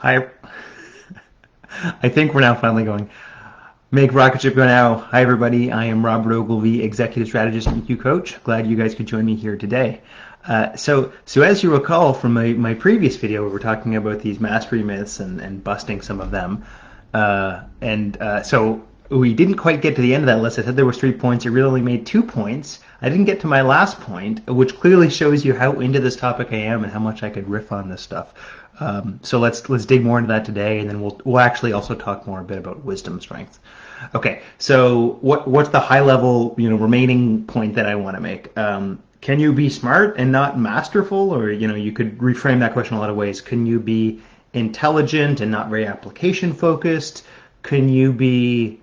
Hi, I think we're now finally going. Make rocket ship go now. Hi, everybody. I am Robert Ogilvy, executive strategist and EQ coach. Glad you guys could join me here today. So as you recall from my previous video, we were talking about these mastery myths and busting some of them. So we didn't quite get to the end of that list. I said there was 3 points. I really only made 2 points. I didn't get to my last point, which clearly shows you how into this topic I am and how much I could riff on this stuff. So let's dig more into that today, and then we'll actually also talk more a bit about wisdom strength. Okay, so what's the high level remaining point that I want to make? Can you be smart and not masterful, or you could reframe that question a lot of ways. Can you be intelligent and not very application focused? Can you be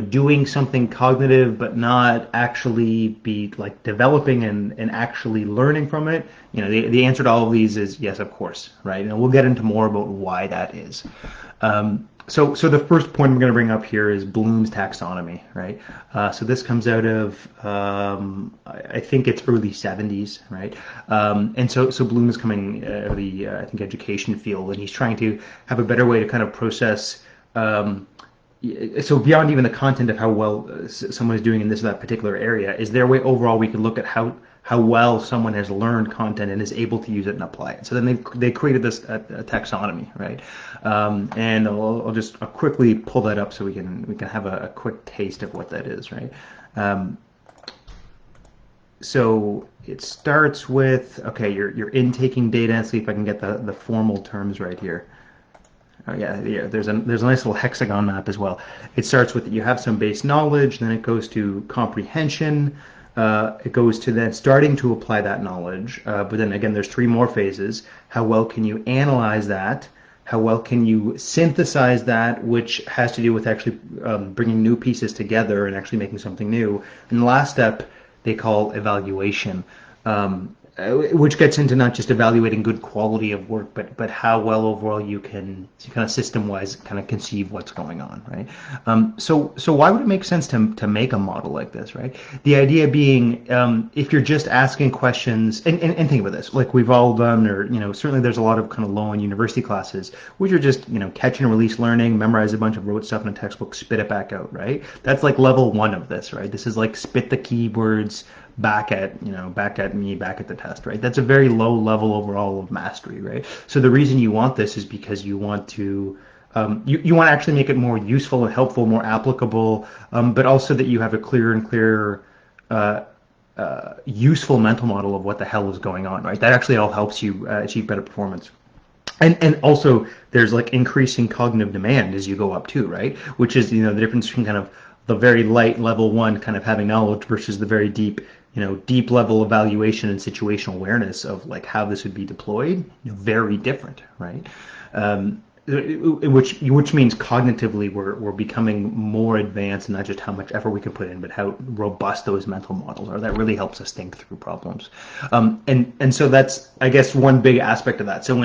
doing something cognitive but not actually be like developing and actually learning from it? The answer to all of these is yes, of course, right? And we'll get into more about why that is. So the first point I'm going to bring up here is Bloom's taxonomy, right? So this comes out of I think it's early 70s, right? And so Bloom is coming out of the I think education field, and he's trying to have a better way to kind of process. So beyond even the content of how well someone is doing in this or that particular area, is there a way overall we can look at how well someone has learned content and is able to use it and apply it? So then they created this a taxonomy, right? And I'll quickly pull that up so we can have a quick taste of what that is, right? So it starts with, okay, you're intaking data. Let's see if I can get the formal terms right here. Oh yeah. There's a nice little hexagon map as well. It starts with you have some base knowledge, then it goes to comprehension. It goes to then starting to apply that knowledge. But then again, there's three more phases. How well can you analyze that? How well can you synthesize that, which has to do with actually bringing new pieces together and actually making something new. And the last step they call evaluation. Which gets into not just evaluating good quality of work, but how well overall you can kind of system-wise kind of conceive what's going on, right? So why would it make sense to make a model like this, right? The idea being, if you're just asking questions, and think about this, like we've all done, or certainly there's a lot of kind of low-end university classes, which are just catch and release learning, memorize a bunch of rote stuff in a textbook, spit it back out, right? That's like level one of this, right? This is like spit the keywords back at the test, right? That's a very low level overall of mastery, right? So the reason you want this is because you want to you want to actually make it more useful and helpful, more applicable, but also that you have a clearer and clearer useful mental model of what the hell is going on, right? That actually all helps you achieve better performance. And also there's like increasing cognitive demand as you go up too, right? Which is the difference between kind of the very light level one kind of having knowledge versus the very deep level evaluation and situational awareness of like how this would be deployed. Very different, right? Which means cognitively we're becoming more advanced, and not just how much effort we can put in, but how robust those mental models are. That really helps us think through problems. And so that's, I guess, one big aspect of that. So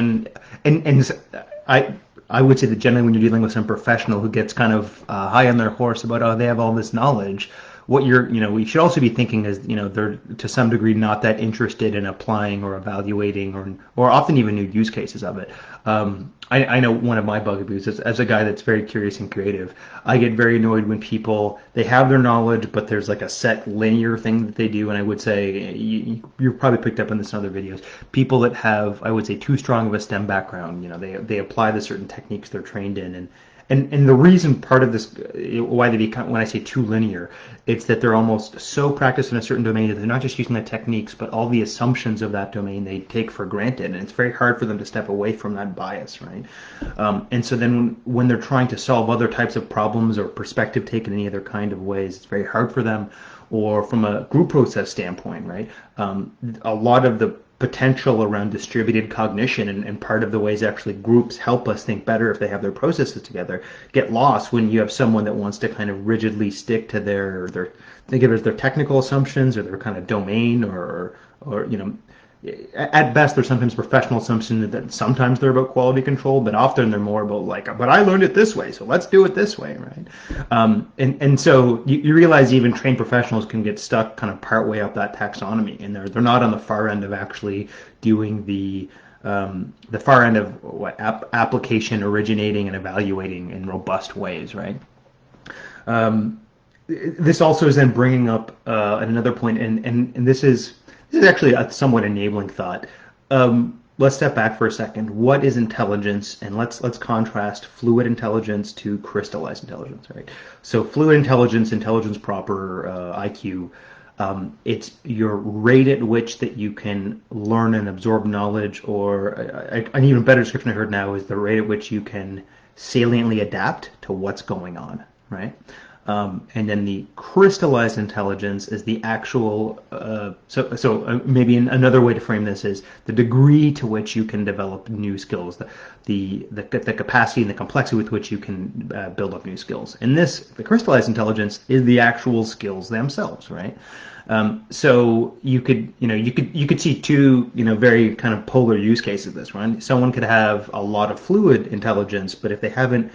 I would say that generally when you're dealing with some professional who gets kind of high on their horse about, oh, they have all this knowledge, what we should also be thinking is, they're to some degree not that interested in applying or evaluating or often even new use cases of it. I know one of my bugaboos is, as a guy that's very curious and creative, I get very annoyed when people, they have their knowledge, but there's like a set linear thing that they do. And I would say, you've probably picked up on this in other videos, people that have, I would say, too strong of a STEM background, they apply the certain techniques they're trained in. And the reason part of this, why they become, when I say too linear, it's that they're almost so practiced in a certain domain that they're not just using the techniques, but all the assumptions of that domain they take for granted. And it's very hard for them to step away from that bias, right? And so then when they're trying to solve other types of problems or perspective taken in any other kind of ways, it's very hard for them. Or from a group process standpoint, right? A lot of the potential around distributed cognition and part of the ways actually groups help us think better if they have their processes together get lost when you have someone that wants to kind of rigidly stick to their think of it as their technical assumptions or their kind of domain or at best they're sometimes professional assumptions that sometimes they're about quality control, but often they're more about like, but I learned it this way, so let's do it this way, right? And so you realize even trained professionals can get stuck kind of part way up that taxonomy, and they're not on the far end of actually doing the the far end of what application originating and evaluating in robust ways, right? This also is then bringing up another point, and this is actually a somewhat enabling thought. Let's step back for a second. What is intelligence? And let's contrast fluid intelligence to crystallized intelligence, right? So fluid intelligence, intelligence proper, IQ, it's your rate at which that you can learn and absorb knowledge, or an even better description I heard now is the rate at which you can saliently adapt to what's going on, right? And then the crystallized intelligence is the actual, maybe another way to frame this is the degree to which you can develop new skills, the capacity and the complexity with which you can build up new skills. And the crystallized intelligence is the actual skills themselves, right? So you could see two, very kind of polar use cases of this, right? Someone could have a lot of fluid intelligence, but if they haven't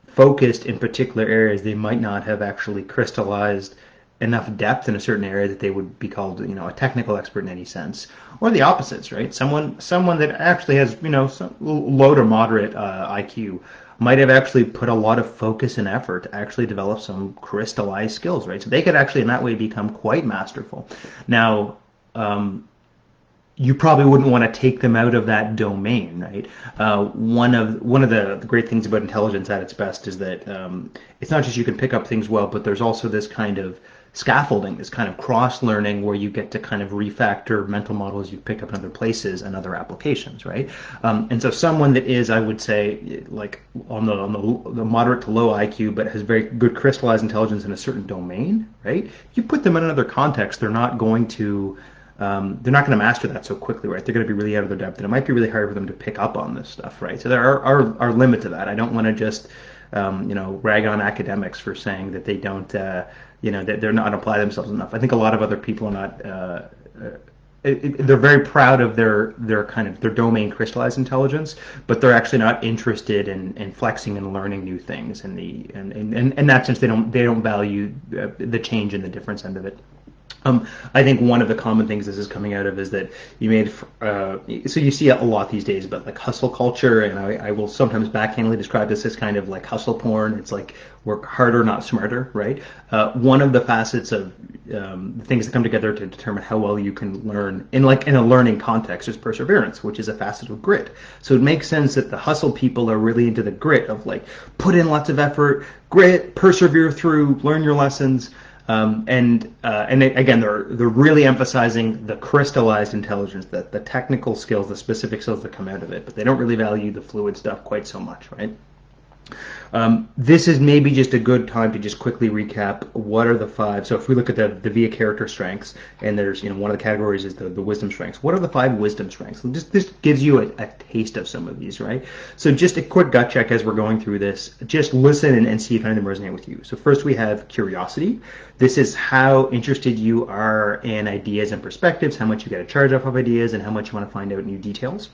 focused in particular areas, they might not have actually crystallized enough depth in a certain area that they would be called, a technical expert in any sense. Or the opposites, right? Someone that actually has, some low to moderate IQ might have actually put a lot of focus and effort to actually develop some crystallized skills, right? So they could actually in that way become quite masterful. Now, you probably wouldn't want to take them out of that domain, right? One of the great things about intelligence at its best is that it's not just you can pick up things well, but there's also this kind of scaffolding, this kind of cross-learning where you get to kind of refactor mental models you've picked up in other places and other applications, right? And so someone that is, I would say, like on the moderate to low IQ, but has very good crystallized intelligence in a certain domain, right? You put them in another context, they're not going to master that so quickly, right? They're going to be really out of their depth, and it might be really hard for them to pick up on this stuff, right? So there are limits to that. I don't want to just, rag on academics for saying that they don't, that they're not apply themselves enough. I think a lot of other people are not. They're very proud of their kind of their domain crystallized intelligence, but they're actually not interested in flexing and learning new things. And in that sense, they don't value the change and the difference end of it. I think one of the common things this is coming out of is that so you see a lot these days about like hustle culture, and I will sometimes backhandedly describe this as kind of like hustle porn. It's like work harder, not smarter, right? One of the facets of things that come together to determine how well you can learn in a learning context is perseverance, which is a facet of grit. So it makes sense that the hustle people are really into the grit of like put in lots of effort, grit, persevere through, learn your lessons. And again, they're really emphasizing the crystallized intelligence, the technical skills, the specific skills that come out of it, but they don't really value the fluid stuff quite so much, right? This is maybe just a good time to just quickly recap what are the five. So if we look at the VIA character strengths, and there's one of the categories is the wisdom strengths. What are the five wisdom strengths? This gives you a taste of some of these, right? So just a quick gut check as we're going through this. Just listen and see if any of them resonate with you. So first we have curiosity. This is how interested you are in ideas and perspectives, how much you get a charge off of ideas, and how much you want to find out new details.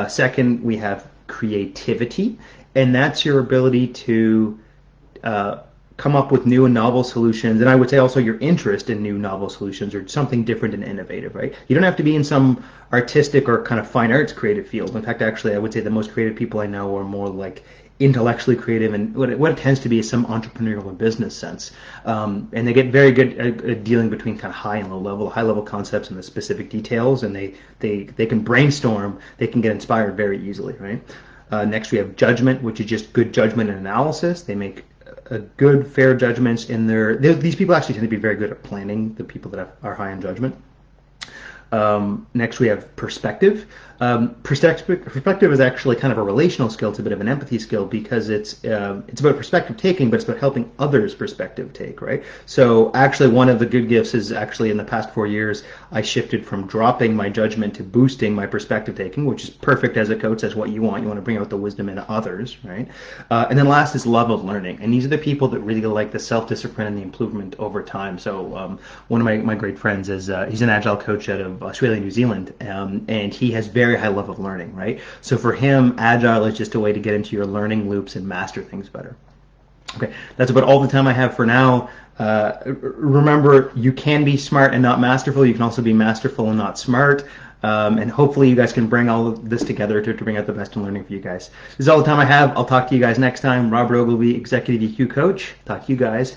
Second, we have creativity, and that's your ability to come up with new and novel solutions, and I would say also your interest in new novel solutions or something different and innovative, right? You don't have to be in some artistic or kind of fine arts creative field. In fact, actually, I would say the most creative people I know are more like intellectually creative, and what it tends to be is some entrepreneurial and business sense. And they get very good at dealing between kind of high and low level, high level concepts and the specific details, and they can brainstorm, they can get inspired very easily, right? Next, we have judgment, which is just good judgment and analysis. They make a good, fair judgments in these people actually tend to be very good at planning, the people that are high in judgment. Next, we have perspective. Perspective is actually kind of a relational skill. It's a bit of an empathy skill because it's about perspective taking, but it's about helping others perspective take, right? So actually one of the good gifts is actually in the past 4 years, I shifted from dropping my judgment to boosting my perspective taking, which is perfect as a coach. That's what you want. You want to bring out the wisdom in others, right? And then last is love of learning. And these are the people that really like the self-discipline and the improvement over time. So one of my great friends is, he's an agile coach out of Australia, New Zealand, and he has very high level of learning, right? So for him, agile is just a way to get into your learning loops and master things better. Okay, that's about all the time I have for now. Remember, you can be smart and not masterful. You can also be masterful and not smart. And hopefully you guys can bring all of this together to bring out the best in learning for you guys. This is all the time I have. I'll talk to you guys next time. Robert Ogilvie, Executive EQ Coach. Talk to you guys